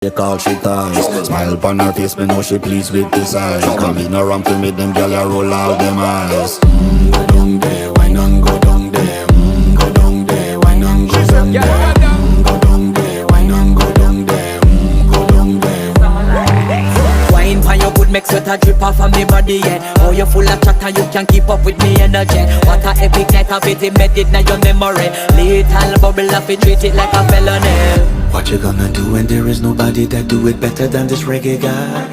They call she ties. Smile upon her face, me know she pleased with this eyes. Come in around to me, them gyal a roll out them eyes. Go down there, why not go down there? Go down there, why not go down there? Go down there, why not go down there? Go down there. Wine pan your good, make sweat a drip off of me body, yeah. Oh, you full of chatter, you can keep up with me energy. What a epic night of it, embedded in your memory. Little bubble up, it treat it like a felony. What you gonna do when there is nobody that do it better than this reggae guy?